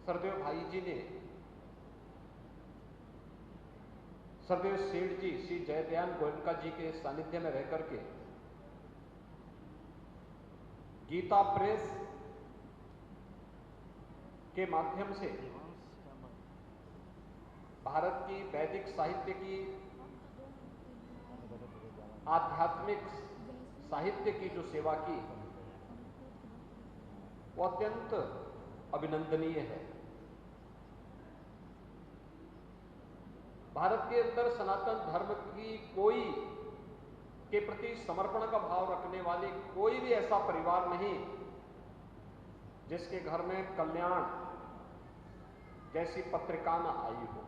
सरदेव भाई जी ने सरदेव सेठ जी श्री जयदयान गोयनका जी के सानिध्य में रह करके गीता प्रेस के माध्यम से भारत की वैदिक साहित्य की, आध्यात्मिक साहित्य की जो सेवा की वो अत्यंत अभिनंदनीय है। भारत के अंदर सनातन धर्म की के प्रति समर्पण का भाव रखने वाले कोई भी ऐसा परिवार नहीं जिसके घर में कल्याण जैसी पत्रिका न आई हो,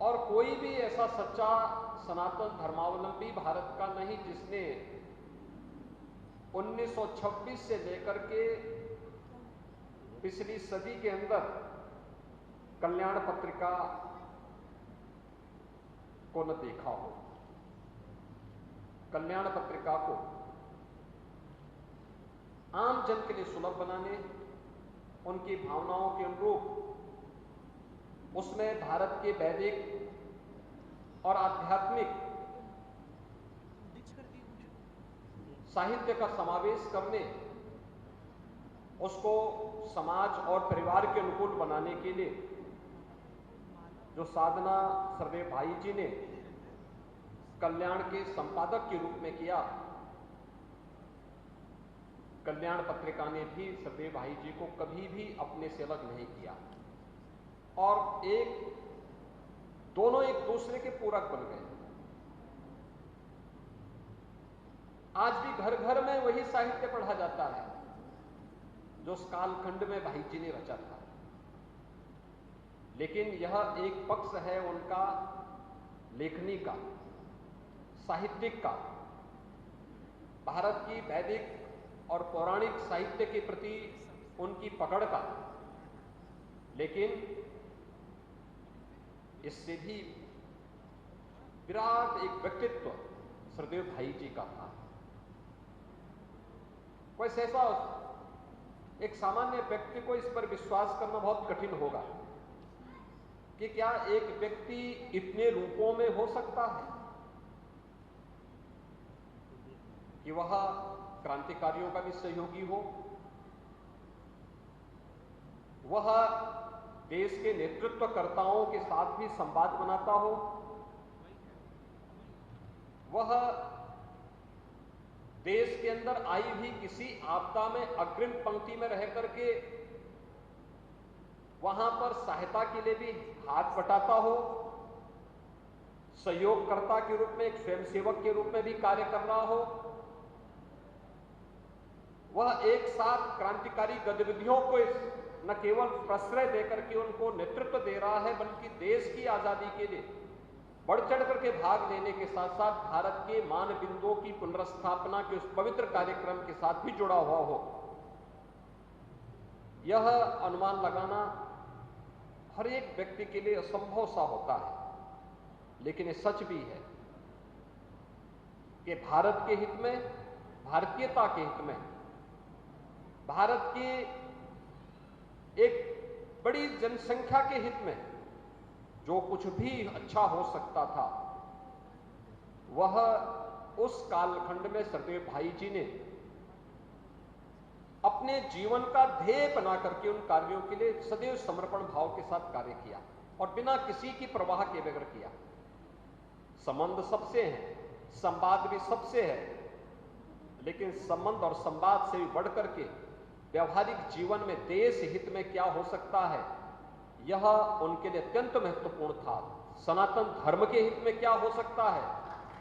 और कोई भी ऐसा सच्चा सनातन धर्मावलंबी भारत का नहीं जिसने 1926 से लेकर के पिछली सदी के अंदर कल्याण पत्रिका को न देखा हो। कल्याण पत्रिका को आम जन के लिए सुलभ बनाने, उनकी भावनाओं के अनुरूप उसमें भारत के वैदिक और आध्यात्मिक साहित्य का समावेश करने, उसको समाज और परिवार के अनुकूल बनाने के लिए जो साधना सरदेव भाई जी ने कल्याण के संपादक के रूप में किया, कल्याण पत्रिका ने भी सरदेव भाई जी को कभी भी अपने से अलग नहीं किया और दोनों एक दूसरे के पूरक बन गए। आज भी घर घर में वही साहित्य पढ़ा जाता है जो उस कालखंड में भाई जी ने रचा था, लेकिन यह एक पक्ष है उनका लेखनी का, साहित्यिक का, भारत की वैदिक और पौराणिक साहित्य के प्रति उनकी पकड़ का। लेकिन इससे भी विराट एक व्यक्तित्व सरदेव भाई जी का था। कोई ऐसा एक सामान्य व्यक्ति को इस पर विश्वास करना बहुत कठिन होगा कि क्या एक व्यक्ति इतने रूपों में हो सकता है कि वह क्रांतिकारियों का भी सहयोगी हो, वह देश के नेतृत्वकर्ताओं के साथ भी संवाद बनाता हो, वह देश के अंदर आई भी किसी आपदा में अग्रिम पंक्ति में रह करके वहां पर सहायता के लिए भी हाथ बटाता हो, सहयोगकर्ता के रूप में, एक स्वयंसेवक के रूप में भी कार्य कर रहा हो, वह एक साथ क्रांतिकारी गतिविधियों को न केवल प्रश्रय देकर के उनको नेतृत्व दे रहा है बल्कि देश की आजादी के लिए बढ़ चढ़ करके भाग लेने के साथ साथ भारत के मान बिंदुओं की पुनर्स्थापना के उस पवित्र कार्यक्रम के साथ भी जुड़ा हुआ हो। यह अनुमान लगाना हर एक व्यक्ति के लिए असंभव सा होता है, लेकिन ये सच भी है कि भारत के हित में, भारतीयता के हित में, भारत की एक बड़ी जनसंख्या के हित में जो कुछ भी अच्छा हो सकता था वह उस कालखंड में सरदेव भाई जी ने अपने जीवन का ध्येय बना करके उन कार्यों के लिए सदैव समर्पण भाव के साथ कार्य किया और बिना किसी की परवाह के बगैर किया। संबंध सबसे हैं, संवाद भी सबसे है, लेकिन संबंध और संवाद से भी बढ़ करके व्यवहारिक जीवन में देश हित में क्या हो सकता है यह उनके लिए अत्यंत महत्वपूर्ण था। सनातन धर्म के हित में क्या हो सकता है,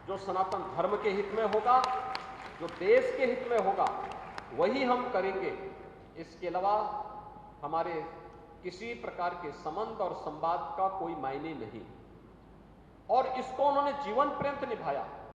जो सनातन धर्म के हित में होगा, जो देश के हित में होगा वही हम करेंगे। इसके अलावा हमारे किसी प्रकार के संबंध और संवाद का कोई मायने नहीं, और इसको उन्होंने जीवन पर्यंत निभाया।